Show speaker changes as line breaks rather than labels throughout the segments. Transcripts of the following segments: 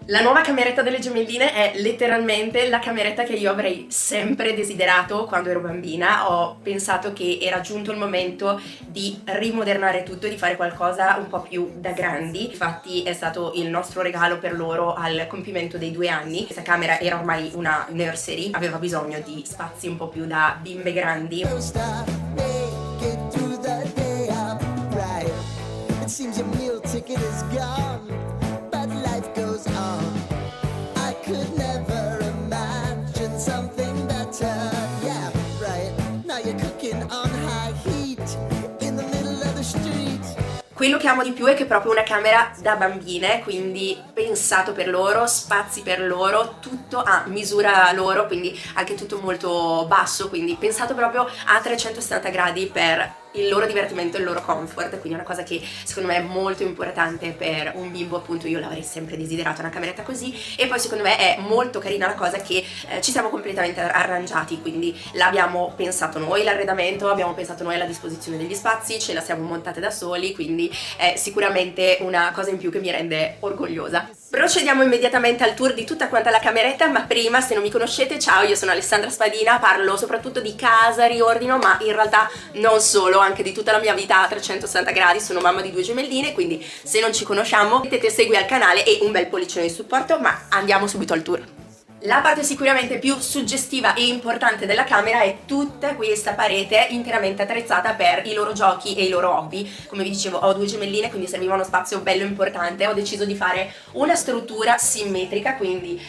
La nuova cameretta delle gemelline è letteralmente la cameretta che io avrei sempre desiderato quando ero bambina. Ho pensato che era giunto il momento di rimodernare tutto e di fare qualcosa un po' più da grandi. Infatti è stato il nostro regalo per loro al compimento dei 2 anni. Questa camera era ormai una nursery, aveva bisogno di spazi un po' più da bimbe grandi. Quello che amo di più è che è proprio una camera da bambine, quindi pensato per loro, spazi per loro, tutto a misura loro, quindi anche tutto molto basso, quindi pensato proprio a 360 gradi per il loro divertimento e il loro comfort, quindi è una cosa che secondo me è molto importante per un bimbo. Appunto io l'avrei sempre desiderato una cameretta così. E poi secondo me è molto carina la cosa che ci siamo completamente arrangiati, quindi l'abbiamo pensato noi l'arredamento, abbiamo pensato noi alla disposizione degli spazi, ce la siamo montate da soli, quindi è sicuramente una cosa in più che mi rende orgogliosa. Procediamo immediatamente al tour di tutta quanta la cameretta, ma prima, se non mi conoscete, ciao, io sono Alessandra Spadina, parlo soprattutto di casa, riordino, ma in realtà non solo, anche di tutta la mia vita a 360 gradi, sono mamma di 2 gemelline, quindi se non ci conosciamo mettete segui al canale e un bel pollicione di supporto, ma andiamo subito al tour. La parte sicuramente più suggestiva e importante della camera è tutta questa parete interamente attrezzata per i loro giochi e i loro hobby. Come vi dicevo, ho 2 gemelline, quindi serviva uno spazio bello importante. Ho deciso di fare una struttura simmetrica, quindi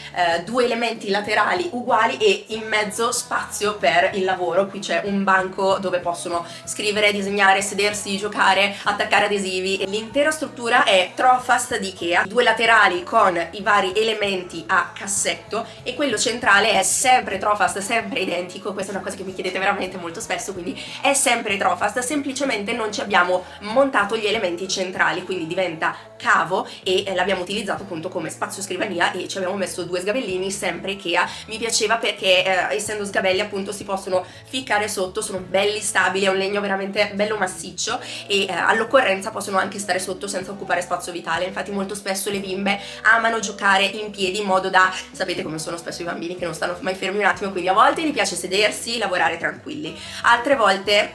2 elementi laterali uguali e in mezzo spazio per il lavoro. Qui c'è un banco dove possono scrivere, disegnare, sedersi, giocare, attaccare adesivi. L'intera struttura è Trofast di Ikea, 2 laterali con i vari elementi a cassetto e quello centrale è sempre Trofast, sempre identico. Questa è una cosa che mi chiedete veramente molto spesso, quindi è sempre Trofast, semplicemente non ci abbiamo montato gli elementi centrali, quindi diventa cavo e l'abbiamo utilizzato appunto come spazio scrivania e ci abbiamo messo 2 sgabellini sempre Ikea. Mi piaceva perché essendo sgabelli appunto si possono ficcare sotto, sono belli stabili, è un legno veramente bello massiccio e all'occorrenza possono anche stare sotto senza occupare spazio vitale. Infatti molto spesso le bimbe amano giocare in piedi in modo da, sapete come sono spesso i bambini che non stanno mai fermi un attimo, quindi a volte gli piace sedersi, lavorare tranquilli, altre volte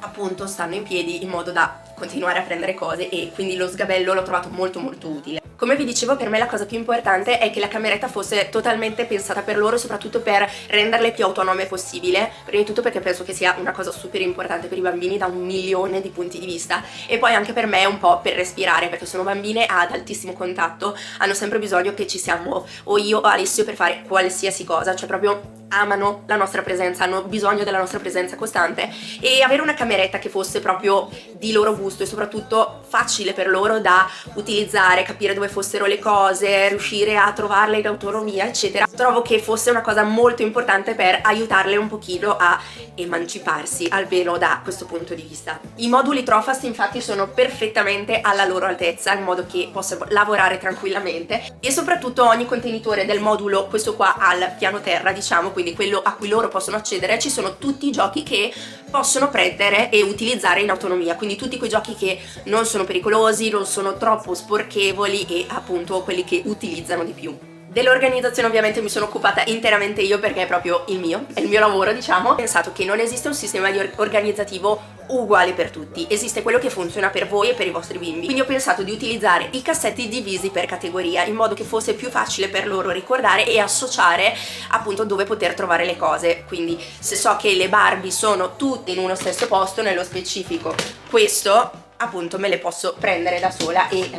appunto stanno in piedi in modo da continuare a prendere cose e quindi lo sgabello l'ho trovato molto utile. Come vi dicevo, per me la cosa più importante è che la cameretta fosse totalmente pensata per loro e soprattutto per renderle più autonome possibile, prima di tutto perché penso che sia una cosa super importante per i bambini da 1.000.000 di punti di vista e poi anche per me un po' per respirare, perché sono bambine ad altissimo contatto, hanno sempre bisogno che ci siamo o io o Alessio per fare qualsiasi cosa, cioè proprio amano la nostra presenza, hanno bisogno della nostra presenza costante e avere una cameretta che fosse proprio di loro gusto e soprattutto facile per loro da utilizzare, capire dove fossero le cose, riuscire a trovarle in autonomia eccetera, trovo che fosse una cosa molto importante per aiutarle un pochino a emanciparsi almeno da questo punto di vista. I moduli Trofast infatti sono perfettamente alla loro altezza in modo che possano lavorare tranquillamente e soprattutto ogni contenitore del modulo, questo qua al piano terra diciamo, quindi quello a cui loro possono accedere, ci sono tutti i giochi che possono prendere e utilizzare in autonomia, quindi tutti quei giochi che non sono pericolosi, non sono troppo sporchevoli e appunto quelli che utilizzano di più. Dell'organizzazione ovviamente mi sono occupata interamente io perché è proprio è il mio lavoro diciamo. Ho pensato che non esiste un sistema organizzativo uguale per tutti, esiste quello che funziona per voi e per i vostri bimbi, quindi ho pensato di utilizzare i cassetti divisi per categoria in modo che fosse più facile per loro ricordare e associare appunto dove poter trovare le cose. Quindi se so che le Barbie sono tutte in uno stesso posto, nello specifico questo appunto me le posso prendere da sola e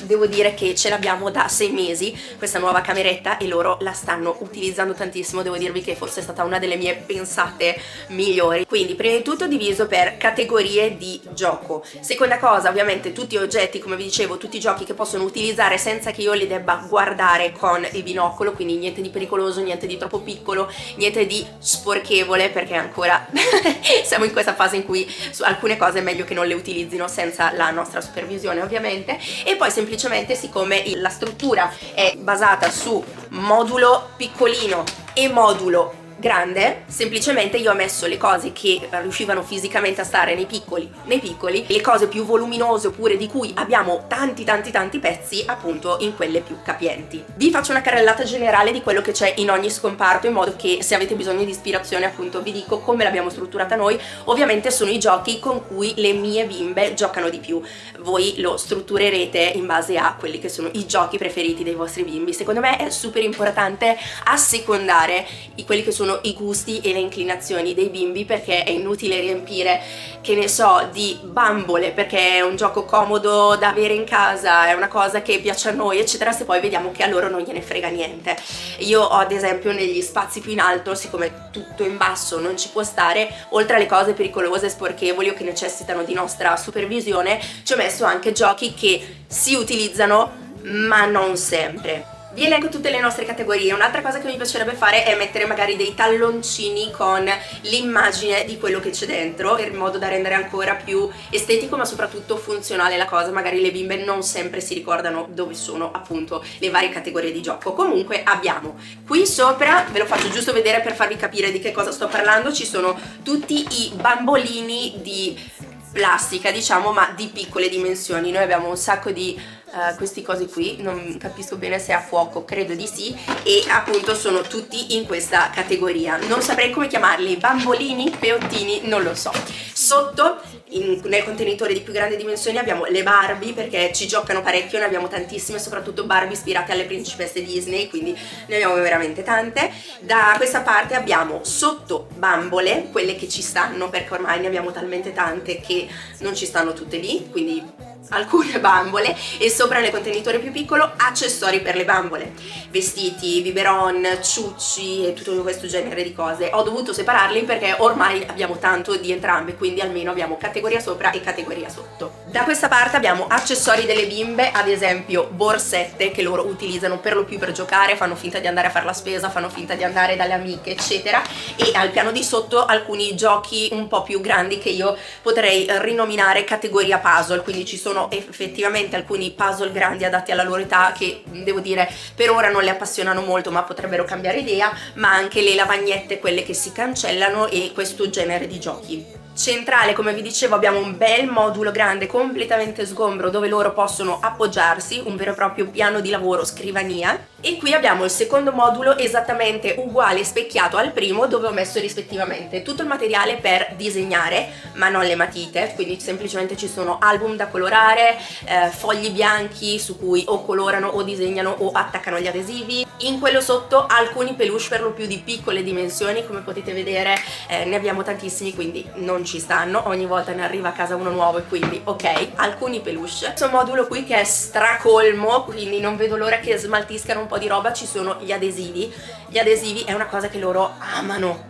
devo dire che ce l'abbiamo da 6 mesi questa nuova cameretta e loro la stanno utilizzando tantissimo. Devo dirvi che forse è stata una delle mie pensate migliori. Quindi prima di tutto diviso per categorie di gioco, seconda cosa ovviamente tutti gli oggetti, come vi dicevo, tutti i giochi che possono utilizzare senza che io li debba guardare con il binocolo, quindi niente di pericoloso, niente di troppo piccolo, niente di sporchevole, perché ancora siamo in questa fase in cui su alcune cose è meglio che non le utilizzino senza la nostra supervisione ovviamente. E poi semplicemente, siccome la struttura è basata su modulo piccolino e modulo grande, semplicemente io ho messo le cose che riuscivano fisicamente a stare nei piccoli, le cose più voluminose oppure di cui abbiamo tanti pezzi appunto in quelle più capienti. Vi faccio una carrellata generale di quello che c'è in ogni scomparto, in modo che se avete bisogno di ispirazione appunto vi dico come l'abbiamo strutturata noi. Ovviamente sono i giochi con cui le mie bimbe giocano di più, voi lo strutturerete in base a quelli che sono i giochi preferiti dei vostri bimbi. Secondo me è super importante assecondare quelli che sono i gusti e le inclinazioni dei bimbi, perché è inutile riempire, che ne so, di bambole perché è un gioco comodo da avere in casa, è una cosa che piace a noi eccetera, se poi vediamo che a loro non gliene frega niente. Io ho ad esempio negli spazi più in alto, siccome tutto in basso non ci può stare, oltre alle cose pericolose, sporchevoli o che necessitano di nostra supervisione, ci ho messo anche giochi che si utilizzano ma non sempre. Vi elenco tutte le nostre categorie. Un'altra cosa che mi piacerebbe fare è mettere magari dei talloncini con l'immagine di quello che c'è dentro, in modo da rendere ancora più estetico ma soprattutto funzionale la cosa. Magari le bimbe non sempre si ricordano dove sono appunto le varie categorie di gioco. Comunque abbiamo qui sopra, ve lo faccio giusto vedere per farvi capire di che cosa sto parlando, ci sono tutti i bambolini di plastica, diciamo, ma di piccole dimensioni. Noi abbiamo un sacco di questi cosi qui, non capisco bene se è a fuoco, credo di sì, e appunto sono tutti in questa categoria. Non saprei come chiamarli, bambolini, peottini, non lo so. Sotto nel contenitore di più grandi dimensioni abbiamo le Barbie, perché ci giocano parecchio, ne abbiamo tantissime, soprattutto Barbie ispirate alle principesse Disney, quindi ne abbiamo veramente tante. Da questa parte abbiamo sotto bambole, quelle che ci stanno, perché ormai ne abbiamo talmente tante che non ci stanno tutte lì, quindi alcune bambole, e sopra nel contenitore più piccolo accessori per le bambole, vestiti, biberon, ciucci e tutto questo genere di cose. Ho dovuto separarli perché ormai abbiamo tanto di entrambe, quindi almeno abbiamo categoria sopra e categoria sotto. Da questa parte abbiamo accessori delle bimbe, ad esempio borsette che loro utilizzano per lo più per giocare, fanno finta di andare a fare la spesa, fanno finta di andare dalle amiche eccetera, e al piano di sotto alcuni giochi un po' più grandi che io potrei rinominare categoria puzzle, quindi ci sono effettivamente alcuni puzzle grandi adatti alla loro età che devo dire per ora non le appassionano molto, ma potrebbero cambiare idea, ma anche le lavagnette, quelle che si cancellano, e questo genere di giochi. Centrale, come vi dicevo, abbiamo un bel modulo grande completamente sgombro dove loro possono appoggiarsi, un vero e proprio piano di lavoro, scrivania, e qui abbiamo il secondo modulo esattamente uguale, specchiato al primo, dove ho messo rispettivamente tutto il materiale per disegnare ma non le matite, quindi semplicemente ci sono album da colorare, fogli bianchi su cui o colorano o disegnano o attaccano gli adesivi. In quello sotto alcuni peluche per lo più di piccole dimensioni, come potete vedere ne abbiamo tantissimi, quindi non ci stanno, ogni volta ne arriva a casa uno nuovo e quindi ok, alcuni peluche. Questo modulo qui che è stracolmo, quindi non vedo l'ora che smaltiscano un po' di roba. Ci sono gli adesivi è una cosa che loro amano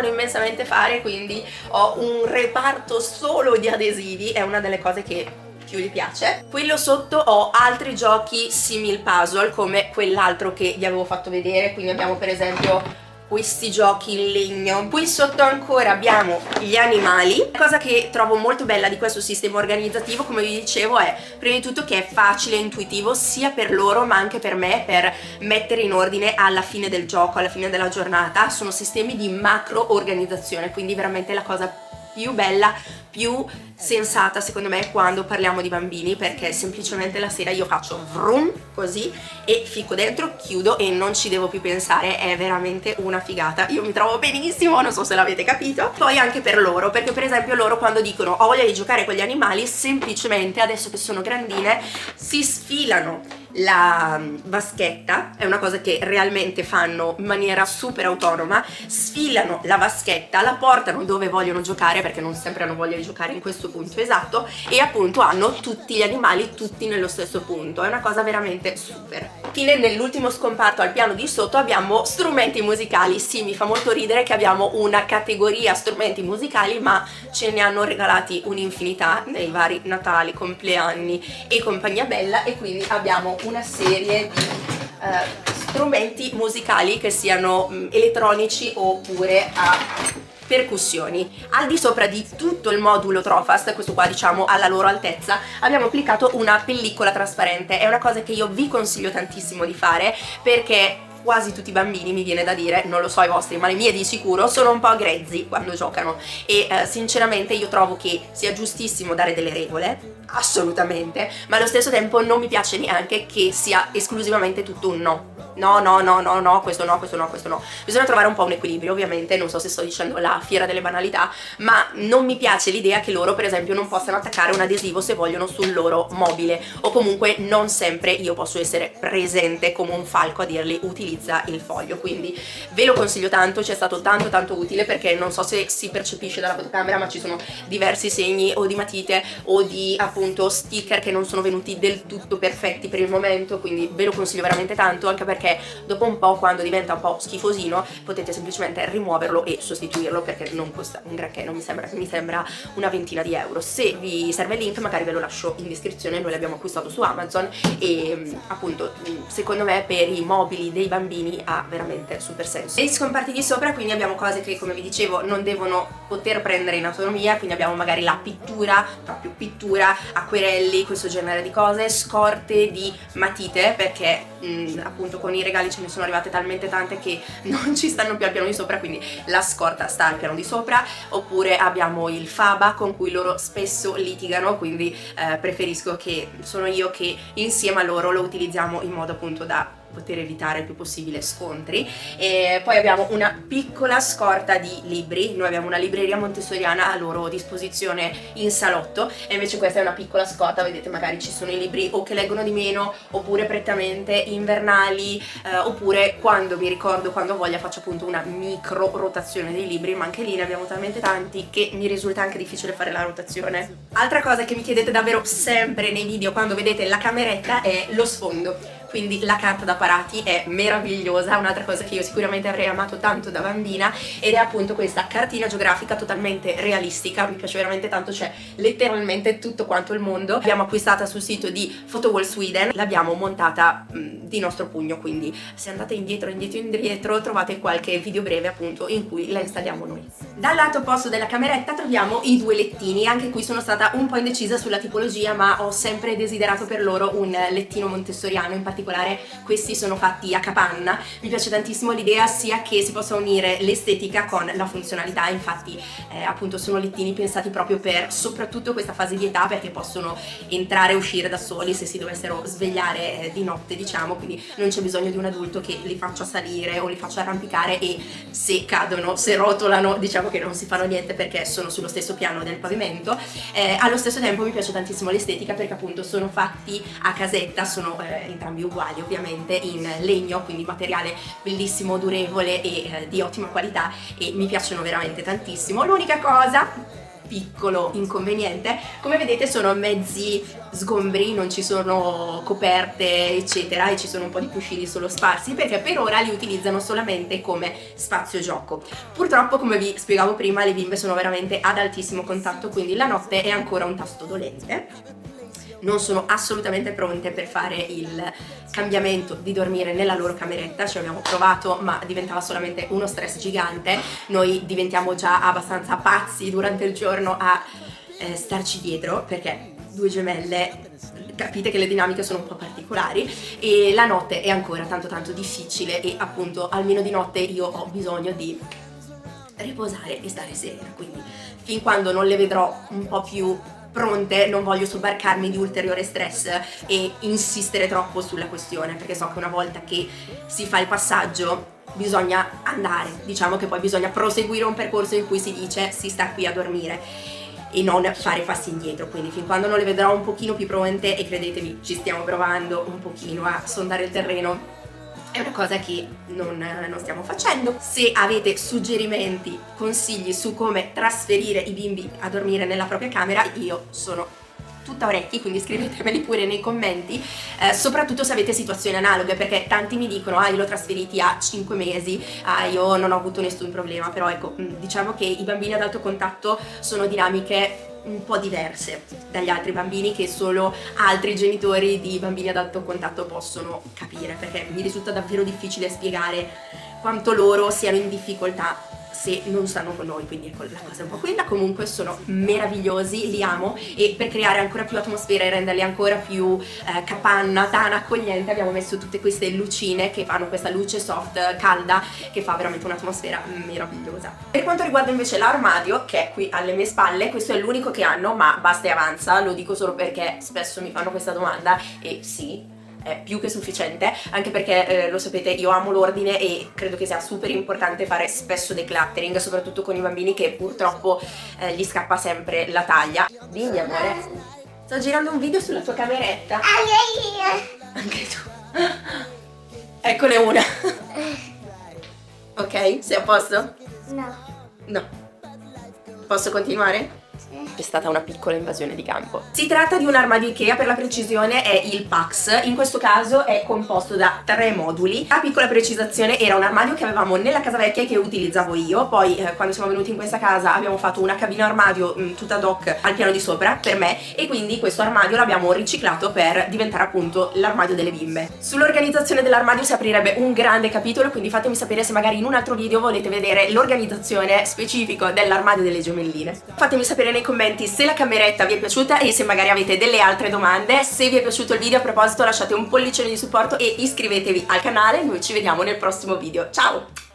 immensamente fare, quindi ho un reparto solo di adesivi, è una delle cose che più gli piace. Quello sotto ho altri giochi simil puzzle come quell'altro che vi avevo fatto vedere, quindi abbiamo per esempio questi giochi in legno. Qui sotto ancora abbiamo gli animali. La cosa che trovo molto bella di questo sistema organizzativo, come vi dicevo, è prima di tutto che è facile e intuitivo sia per loro ma anche per me, per mettere in ordine alla fine del gioco, alla fine della giornata. Sono sistemi di macro organizzazione, quindi veramente la cosa più bella, più sensata secondo me quando parliamo di bambini, perché semplicemente la sera io faccio vroom così e ficco dentro, chiudo e non ci devo più pensare. È veramente una figata, io mi trovo benissimo, non so se l'avete capito. Poi anche per loro, perché per esempio loro quando dicono ho voglia di giocare con gli animali, semplicemente adesso che sono grandine si sfilano la vaschetta, è una cosa che realmente fanno in maniera super autonoma, sfilano la vaschetta, la portano dove vogliono giocare perché non sempre hanno voglia di giocare in questo punto esatto, e appunto hanno tutti gli animali tutti nello stesso punto. È una cosa veramente super. Infine nell'ultimo scomparto al piano di sotto abbiamo strumenti musicali. Sì, mi fa molto ridere che abbiamo una categoria strumenti musicali, ma ce ne hanno regalati un'infinità nei vari Natali, compleanni e compagnia bella, e quindi abbiamo una serie di strumenti musicali che siano elettronici oppure a percussioni. Al di sopra di tutto il modulo Trofast, questo qua diciamo alla loro altezza, abbiamo applicato una pellicola trasparente. È una cosa che io vi consiglio tantissimo di fare perché quasi tutti i bambini, mi viene da dire, non lo so i vostri, ma le mie di sicuro, sono un po' grezzi quando giocano e sinceramente io trovo che sia giustissimo dare delle regole, assolutamente, ma allo stesso tempo non mi piace neanche che sia esclusivamente tutto un no. No, no, no, no, no, questo no, questo no, questo no. Bisogna trovare un po' un equilibrio, ovviamente, non so se sto dicendo la fiera delle banalità, ma non mi piace l'idea che loro, per esempio, non possano attaccare un adesivo se vogliono sul loro mobile, o comunque non sempre io posso essere presente come un falco a dirgli utilizza il foglio, quindi ve lo consiglio tanto, ci è stato tanto tanto utile perché non so se si percepisce dalla fotocamera, ma ci sono diversi segni o di matite o di appunto sticker che non sono venuti del tutto perfetti per il momento, quindi ve lo consiglio veramente tanto, anche perché dopo un po', quando diventa un po' schifosino, potete semplicemente rimuoverlo e sostituirlo perché non costa un granché, non mi sembra una ventina di euro. Se vi serve il link magari ve lo lascio in descrizione, noi l'abbiamo acquistato su Amazon e appunto secondo me per i mobili dei bambini ha veramente super senso. E i scomparti di sopra quindi abbiamo cose che, come vi dicevo, non devono poter prendere in autonomia, quindi abbiamo magari la pittura, proprio pittura, acquerelli, questo genere di cose, scorte di matite perché appunto con i regali ce ne sono arrivate talmente tante che non ci stanno più al piano di sopra, quindi la scorta sta al piano di sopra. Oppure abbiamo il Faba con cui loro spesso litigano, quindi preferisco che sono io che insieme a loro lo utilizziamo in modo appunto da poter evitare il più possibile scontri. E poi abbiamo una piccola scorta di libri, noi abbiamo una libreria montessoriana a loro disposizione in salotto e invece questa è una piccola scorta, vedete magari ci sono i libri o che leggono di meno oppure prettamente invernali, oppure quando mi ricordo, quando voglia faccio appunto una micro rotazione dei libri, ma anche lì ne abbiamo talmente tanti che mi risulta anche difficile fare la rotazione. Altra cosa che mi chiedete davvero sempre nei video quando vedete la cameretta è lo sfondo. Quindi la carta da parati è meravigliosa, un'altra cosa che io sicuramente avrei amato tanto da bambina, ed è appunto questa cartina geografica totalmente realistica, mi piace veramente tanto, c'è letteralmente tutto quanto il mondo. L'abbiamo acquistata sul sito di Photowall Sweden, l'abbiamo montata di nostro pugno, quindi se andate indietro trovate qualche video breve appunto in cui la installiamo noi. Dal lato opposto della cameretta troviamo i due lettini, anche qui sono stata un po' indecisa sulla tipologia, ma ho sempre desiderato per loro un lettino montessoriano, in particolare questi sono fatti a capanna. Mi piace tantissimo l'idea sia che si possa unire l'estetica con la funzionalità, infatti appunto sono lettini pensati proprio per soprattutto questa fase di età, perché possono entrare e uscire da soli se si dovessero svegliare di notte, diciamo, quindi non c'è bisogno di un adulto che li faccia salire o li faccia arrampicare e se cadono, se rotolano, diciamo che non si fanno niente perché sono sullo stesso piano del pavimento. Allo stesso tempo mi piace tantissimo l'estetica perché appunto sono fatti a casetta, sono entrambi uguali ovviamente, in legno, quindi materiale bellissimo, durevole e di ottima qualità, e mi piacciono veramente tantissimo. L'unica cosa, piccolo inconveniente, come vedete sono mezzi sgombri, non ci sono coperte eccetera e ci sono un po' di cuscini solo sparsi perché per ora li utilizzano solamente come spazio gioco. Purtroppo, come vi spiegavo prima, le bimbe sono veramente ad altissimo contatto, quindi la notte è ancora un tasto dolente. Non sono assolutamente pronte per fare il cambiamento di dormire nella loro cameretta, ci abbiamo provato ma diventava solamente uno stress gigante. Noi diventiamo già abbastanza pazzi durante il giorno a starci dietro perché due gemelle, capite che le dinamiche sono un po' particolari, e la notte è ancora tanto tanto difficile e appunto almeno di notte io ho bisogno di riposare e stare serena, quindi fin quando non le vedrò un po' più pronte non voglio sobbarcarmi di ulteriore stress e insistere troppo sulla questione, perché so che una volta che si fa il passaggio bisogna andare, diciamo che poi bisogna proseguire un percorso in cui si dice si sta qui a dormire e non fare passi indietro, quindi fin quando non le vedrò un pochino più pronte, e credetemi ci stiamo provando un pochino a sondare il terreno, è una cosa che non stiamo facendo. Se avete suggerimenti, consigli su come trasferire i bimbi a dormire nella propria camera, io sono tutta orecchi, quindi scrivetemeli pure nei commenti, soprattutto se avete situazioni analoghe, perché tanti mi dicono io l'ho trasferiti a 5 mesi, io non ho avuto nessun problema, però ecco, diciamo che i bambini ad alto contatto sono dinamiche un po' diverse dagli altri bambini che solo altri genitori di bambini ad alto contatto possono capire, perché mi risulta davvero difficile spiegare quanto loro siano in difficoltà se non stanno con noi, quindi ecco la cosa è un po' quella. Comunque sono meravigliosi, li amo, e per creare ancora più atmosfera e renderli ancora più capanna, tana, accogliente, abbiamo messo tutte queste lucine che fanno questa luce soft, calda, che fa veramente un'atmosfera meravigliosa. Per quanto riguarda invece l'armadio, che è qui alle mie spalle, questo è l'unico che hanno, ma basta e avanza, lo dico solo perché spesso mi fanno questa domanda, e sì, è più che sufficiente, anche perché lo sapete, io amo l'ordine e credo che sia super importante fare spesso decluttering, soprattutto con i bambini, che purtroppo gli scappa sempre la taglia. Dimmi amore, sto girando un video sulla tua cameretta. Anche tu. Eccone una. Ok, sei a posto?
No.
No. Posso continuare? C'è stata una piccola invasione di campo. Si tratta di un armadio Ikea, per la precisione è il Pax, in questo caso è composto da 3 moduli. A piccola precisazione, era un armadio che avevamo nella casa vecchia e che utilizzavo io, poi quando siamo venuti in questa casa abbiamo fatto una cabina armadio tutta ad hoc al piano di sopra per me, e quindi questo armadio l'abbiamo riciclato per diventare appunto l'armadio delle bimbe. Sull'organizzazione dell'armadio si aprirebbe un grande capitolo, quindi fatemi sapere se magari in un altro video volete vedere l'organizzazione specifica dell'armadio delle gemelline. Fatemi sapere nei commenti se la cameretta vi è piaciuta e se magari avete delle altre domande. Se vi è piaciuto il video, a proposito, lasciate un pollicione di supporto e iscrivetevi al canale. Noi ci vediamo nel prossimo video. Ciao!